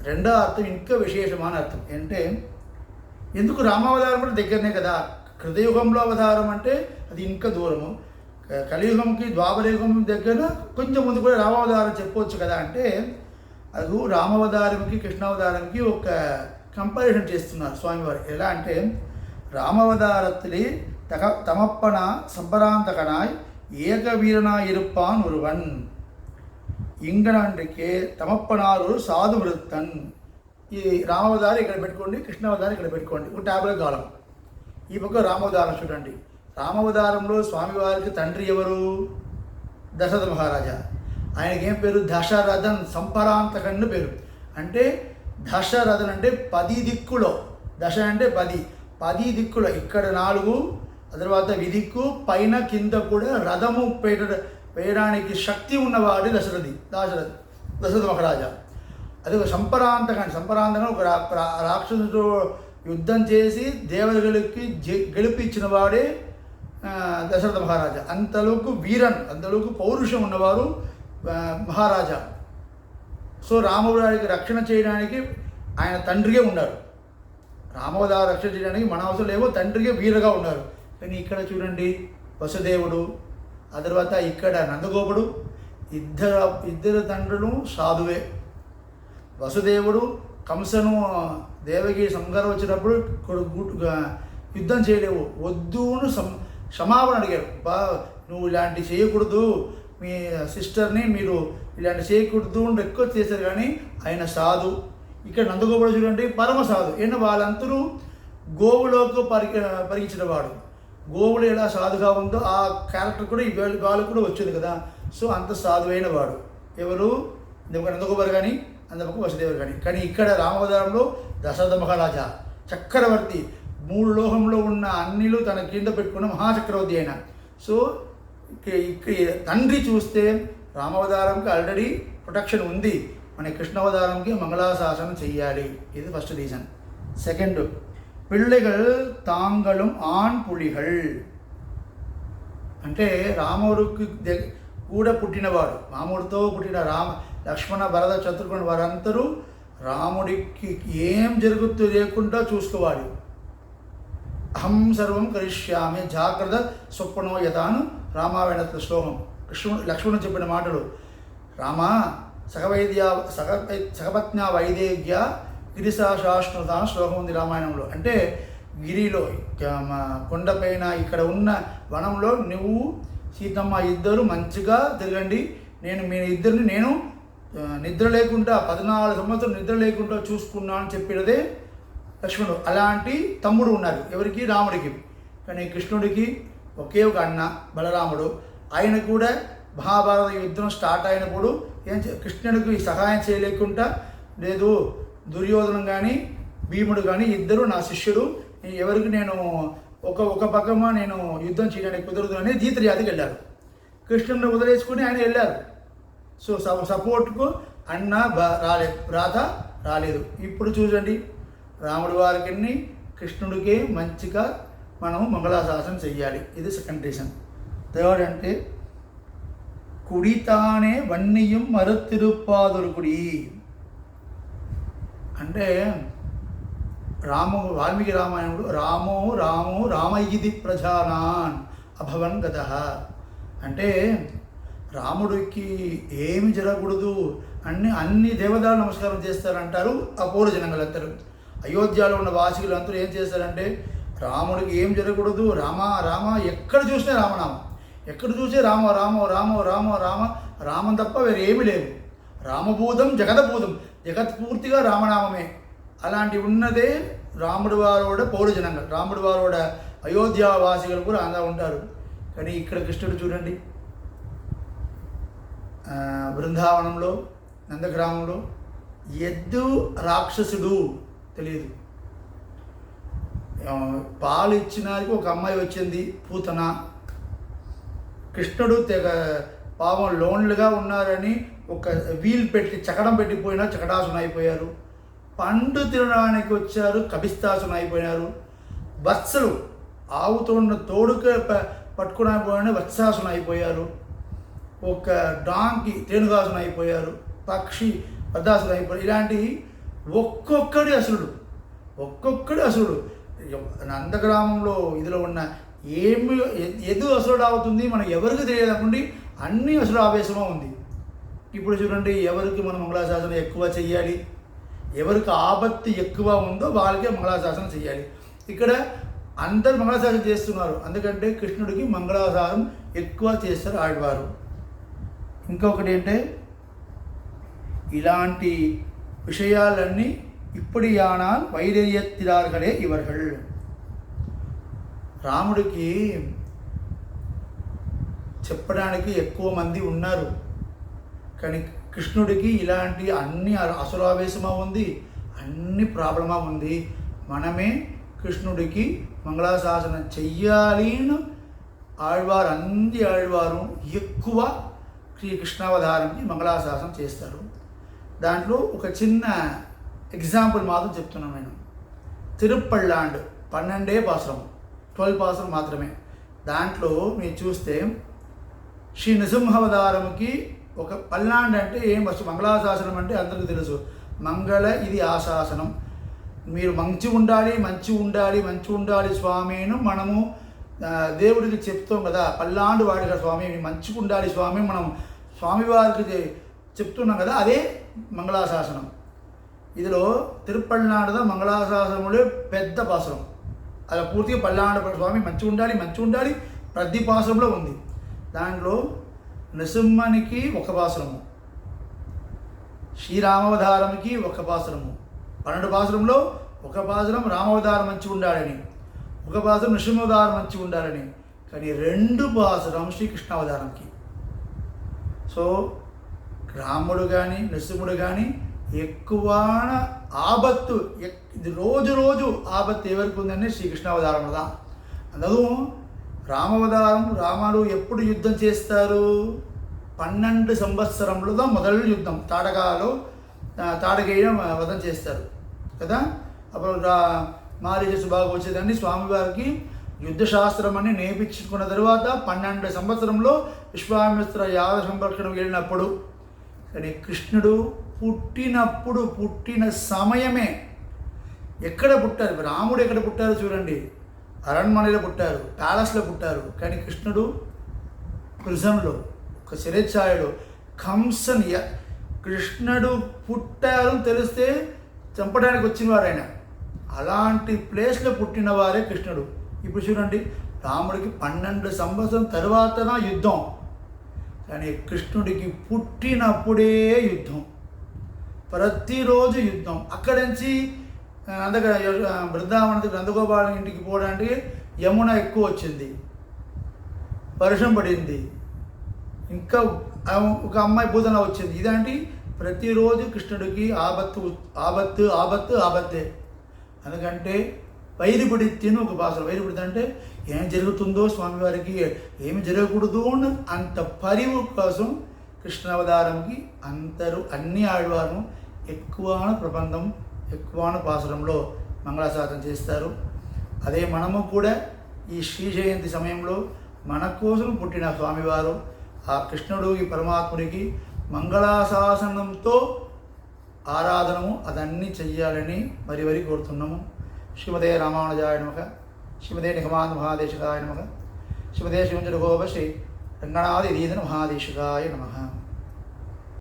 రెండో అర్థం ఇంకా విశేషమైన అర్థం అంటే, ఎందుకు రామావతారం కూడా దగ్గరనే కదా. కృతయుగంలో అవతారం అంటే అది ఇంకా దూరము, కలియుగంకి ద్వాపరయుగం దగ్గర కొంచెం ముందు కూడా రామావతారం చెప్పవచ్చు కదా అంటే, అది రామావతారంకి కృష్ణావతారంకి ఒక కంపారిజన్ చేస్తున్నారు స్వామివారు. ఎలా అంటే, రామావతారத்திலே తమప్పన సంపరాంతకనాయ్ ఏక వీరనా ఇరుప్పాన్ ఒరువన్ ఇంగనాంటికే తమప్పనారు సాధు వృత్తన్. ఈ రామావతారం ఇక్కడ పెట్టుకోండి, కృష్ణావతారం ఇక్కడ పెట్టుకోండి, ఒక ట్యాబ్లో కాలం. ఈ పక్క రామావతారం చూడండి. రామావతారంలో స్వామివారికి తండ్రి ఎవరు? దశరథ మహారాజా. ఆయనకి ఏం పేరు? దశరథన్ సంపరాంతకన్ పేరు. అంటే దశరథన్ అంటే 10 దిక్కులో, దశ అంటే 10 దిక్కులో, ఇక్కడ 4, ఆ తర్వాత విదిక్కు పైన కింద కూడా రథము వేయడానికి శక్తి ఉన్నవాడు దశరథ మహారాజా. అది ఒక సంపరాంతకంగా ఒక రాక్షసుతో యుద్ధం చేసి దేవతలకి గెలిపించిన వాడే దశరథ మహారాజా. అంతలోకి వీరన్, అంతలోకి పౌరుషం ఉన్నవారు మహారాజా. సో రామవారికి రక్షణ చేయడానికి ఆయన తండ్రిగా ఉన్నారు. రామవతార రక్షణ చేయడానికి మన అవసరం లేవో తండ్రిగా వీరగా ఉన్నారు. కానీ ఇక్కడ చూడండి, వసుదేవుడు, ఆ తర్వాత ఇక్కడ నందగోపుడు, ఇద్దరు తండ్రులు సాధువే. వసుదేవుడు కంసను దేవకి సంహారం వచ్చినప్పుడు యుద్ధం చేయలేవు, వద్దును క్షమాపణ అడిగారు. నువ్వు ఇలాంటి చేయకూడదు, మీ సిస్టర్ని మీరు ఇలాంటి చేయకూడదు అని రిక్వెస్ట్ చేశారు. కానీ ఆయన సాధు. ఇక్కడ నందగోపుడు చూడండి, పరమ సాధు. ఏంటంటే వాళ్ళందరూ గోవులోకి పరిగించిన వాడు. గోవులు ఎలా సాధుగా ఉందో ఆ క్యారెక్టర్ కూడా ఈ వాళ్ళకు కూడా వచ్చింది కదా. సో అంత సాధువైన వాడు ఎవరు? నందగోపుడు కానీ అందుకు వసుదేవుడు కానీ. కానీ ఇక్కడ రామావతారంలో దశరథ మహారాజా చక్రవర్తి, 3 లోకంలో ఉన్న అన్నిలు తన కింద పెట్టుకున్న మహాచక్రవర్తి అయిన. సో ఇక్కడ తండ్రి చూస్తే రామావతారంకి ఆల్రెడీ ప్రొటెక్షన్ ఉంది, మన కృష్ణావతారంకి మంగళాశాసనం చెయ్యాలి. ఇది ఫస్ట్ రీజన్. సెకండ్, పిల్లలు తాంగళం ఆన్ పులిహల్ అంటే రాముడికి కూడా పుట్టినవాడు, రాముడితో పుట్టిన లక్ష్మణ భరత శత్రుఘ్న వారందరూ రాముడికి ఏం జరుగుతూ లేకుండా చూసుకోవాలి. అహం సర్వం కరిష్యామి జాగ్రత్త స్వప్నో యథాను రామాయణ శ్లోకం. లక్ష్మణుడు చెప్పిన మాటలు. రామ సహపత్న్యా వైదేగ్య గిరిశాశ్నుత శ్లోకం ఉంది రామాయణంలో. అంటే గిరిలో కొండపైన ఇక్కడ ఉన్న వనంలో నువ్వు సీతమ్మ ఇద్దరు మంచిగా తిరగండి, మీ ఇద్దరిని నేను నిద్ర లేకుండా 14 సంవత్సరాలు నిద్ర లేకుండా చూసుకున్నా అని చెప్పినదే లక్ష్మణుడు. అలాంటి తమ్ముడు ఉన్నారు ఎవరికి? రాముడికి. కానీ కృష్ణుడికి ఒకే ఒక అన్న బలరాముడు. ఆయన కూడా మహాభారత యుద్ధం స్టార్ట్ అయినప్పుడు కృష్ణుడికి సహాయం చేయలేకుండా లేదు, దుర్యోధనం కానీ భీముడు కానీ ఇద్దరు నా శిష్యుడు, ఎవరికి నేను ఒక పక్కమా నేను యుద్ధం చేయడానికి కుదరదు అని జీతయాత్రకు వెళ్ళారు. కృష్ణుడిని వదిలేసుకుని ఆయన వెళ్ళారు. సో సపోర్ట్కు అన్న రాధ రాలేదు. ఇప్పుడు చూడండి, రాముడి వారికి కృష్ణుడికి మంచిగా మనం మంగళాశాసనం చెయ్యాలి. ఇది సెకండ్ రీజన్. థర్డ్ అంటే కుడితానే వన్నియం మరుతిరుపాదురుకుడి అంటే వాల్మీకి రామాయణుడు రామో రామయిది ప్రజానాన్ అభవన్ గత అంటే రాముడికి ఏమి జరగకూడదు అన్ని దేవతలు నమస్కారం చేస్తారంటారు అపూర్వ జనంగలందరూ. అయోధ్యలో ఉన్న వాసికులందరూ ఏం చేస్తారంటే రాముడికి ఏం జరగకూడదు, రామ ఎక్కడ చూసినా రామనామం, ఎక్కడ చూసే రామం తప్ప వేరే ఏమీ లేవు. రామభూతం జగదభూతం, జగత్ పూర్తిగా రామనామమే. అలాంటి ఉన్నదే రాముడి వారోడ పౌరజనంగా, రాముడి వారోడ అయోధ్య వాసికులు కూడా అందా ఉంటారు. కానీ ఇక్కడ కృష్ణుడు చూడండి, బృందావనంలో నందగ్రామంలో ఎద్దు రాక్షసుడు తెలియదు, పాలు ఇచ్చినానికి ఒక అమ్మాయి వచ్చింది పూతన. కృష్ణుడు తెగ పాపం లోన్లుగా ఉన్నారని ఒక వీల్ పెట్టి చకడం పెట్టిపోయినా చకటాసున అయిపోయారు. పండు తినడానికి వచ్చారు, కపిస్తాసున అయిపోయినారు. వత్సలు ఆవుతో ఉన్న తోడుక పట్టుకోవడానికి పోయిన వత్సాసున అయిపోయారు. ఒక డాంకి తేనుగాసున అయిపోయారు. పక్షి పద్దాసున అయిపోయారు. ఇలాంటి ఒక్కొక్కడి అసురుడు, ఒక్కొక్కడి అసురుడు. నందగ్రామంలో ఇదిలో ఉన్న ఏమి ఎదు అసురుడు అవుతుంది మనం ఎవరికి తెలియదనుకోండి, అన్ని అసురు ఆవేశమో ఉంది. ఇప్పుడు చూడండి, ఎవరికి మనం మంగళాశాసనం ఎక్కువ చెయ్యాలి, ఎవరికి ఆపత్తి ఎక్కువ ఉందో వాళ్ళకే మంగళాశాసనం చేయాలి. ఇక్కడ అందరు మంగళాశాసనం చేస్తున్నారు, ఎందుకంటే కృష్ణుడికి మంగళాశాసనం ఎక్కువ చేస్తారు ఆడవారు. ఇంకొకటి ఏంటంటే, ఇలాంటి விஷయాలన్నీ இப்படியானால் వైరేయత్తిరాர்களே ఇవర్கள். రాముడికి చెప్పడానికి ఎక్కువ మంది ఉన్నారు, కానీ కృష్ణుడికి ఇలాంటి అన్ని అసురావేశమా ఉంది, అన్ని ప్రాబ్లమా ఉంది. మనమే కృష్ణుడికి మంగళాశాసనం చెయ్యాలి. ఆళ్వారు అన్ని ఆళ్వారు ఎక్కువ శ్రీకృష్ణావతారంకి మంగళాశాసనం చేస్తారు. దాంట్లో ఒక చిన్న ఎగ్జాంపుల్ మాత్రం చెప్తున్నాను నేను. తిరుప్పళ్ళాండ్ 12 పాసురం, 12 పాసురం మాత్రమే. దాంట్లో మీరు చూస్తే శ్రీ నృసింహావతారంకి ఒక పల్లాండ్ అంటే ఏం వస్తుంది, మంగళాశాసనం అంటే అందరికీ తెలుసు. మంగళ ఇది ఆశాసనం, మీరు మంచి ఉండాలి, మంచి ఉండాలి, మంచి ఉండాలి స్వామిను మనము దేవుడికి చెప్తాం కదా. పల్లాండు వాడిగా స్వామి మంచిగా ఉండాలి స్వామి, మనం స్వామివారికి చెప్తున్నాం కదా, అదే మంగళాశాసనం. ఇదిలో తిరుపళ్ళాండద మంగళాశాసనములే పెద్ద పాసురం. అలా పూర్తిగా పల్లాండ స్వామి మంచిగా ఉండాలి, మంచిగా ఉండాలి ప్రతి పాసురంలో ఉంది. దాంట్లో నృసింహనికి ఒక పాసురము, శ్రీరామావతారంకి ఒక పాసురము, 12 పాసురంలో ఒక పాసురం రామావతారం మంచిగా ఉండాలని, ఒక పాసురం నృసింహావతారం మంచిగా ఉండాలని, కానీ 2 పాసురం శ్రీకృష్ణావతారంకి. సో రాముడు కానీ నృసింహుడు కానీ ఎక్కువ ఆపత్తు, ఇది రోజు రోజు ఆపత్తు ఎవరికి ఉందంటే శ్రీకృష్ణావతారం కదా. అందుకు రామావతారం, రాముడు ఎప్పుడు యుద్ధం చేస్తారు, 12 సంవత్సరంలో మొదలు యుద్ధం, తాటకేయ వధం చేస్తారు కదా. అప్పుడు మారీచ బాగా వచ్చేదాన్ని స్వామివారికి యుద్ధశాస్త్రం అని నేర్పించుకున్న తర్వాత 12 సంవత్సరంలో విశ్వామిత్ర యాద సంరక్షణకు వెళ్ళినప్పుడు. కానీ కృష్ణుడు పుట్టిన సమయమే ఎక్కడ పుట్టారు, రాముడు ఎక్కడ పుట్టారు చూడండి, అరణ్మణిలో పుట్టారు, ప్యాలెస్లో పుట్టారు. కానీ కృష్ణుడు ప్రిజన్లో, ఒక శిరఛాయలో కంసన్. కృష్ణుడు పుట్టారు తెలిస్తే చంపడానికి వచ్చినవారు ఆయన, అలాంటి ప్లేస్లో పుట్టిన వారే కృష్ణుడు. ఇప్పుడు చూడండి, రాముడికి 12 సంవత్సరం తర్వాతన యుద్ధం, కానీ కృష్ణుడికి పుట్టినప్పుడే యుద్ధం, ప్రతిరోజు యుద్ధం. అక్కడి నుంచి బృందావనకి నందగోపాల ఇంటికి పోవడానికి యమున ఎక్కువ వచ్చింది, వర్షం పడింది, ఇంకా ఒక అమ్మాయి పూజన వచ్చింది. ఇలాంటి ప్రతిరోజు కృష్ణుడికి ఆపత్తే. ఎందుకంటే వైరిపడిత్తిని ఒక పాసలు, వైరిపడితే అంటే ఏం జరుగుతుందో స్వామివారికి ఏమి జరగకూడదు అంత పరివు కోసం కృష్ణావతారంకి అన్ని ఆళ్వారు ఎక్కువ ప్రబంధం, ఎక్కువ పాసురంలో మంగళాశాసనం చేస్తారు. అదే మనము కూడా ఈ శ్రీ జయంతి సమయంలో మన కోసం పుట్టిన స్వామివారు ఆ కృష్ణుడు ఈ పరమాత్ముడికి మంగళాశాసనంతో ఆరాధనము అదన్నీ చెయ్యాలని మరి కోరుతున్నాము. శ్రీమదే రామానుజాయ నమః, శ్రీమదే నిగమాంత మహాదేశికాయ నమః, శ్రీమదే శ్రీమంజరగోప శ్రీ రంగనాథ మహాదేశికాయ నమః.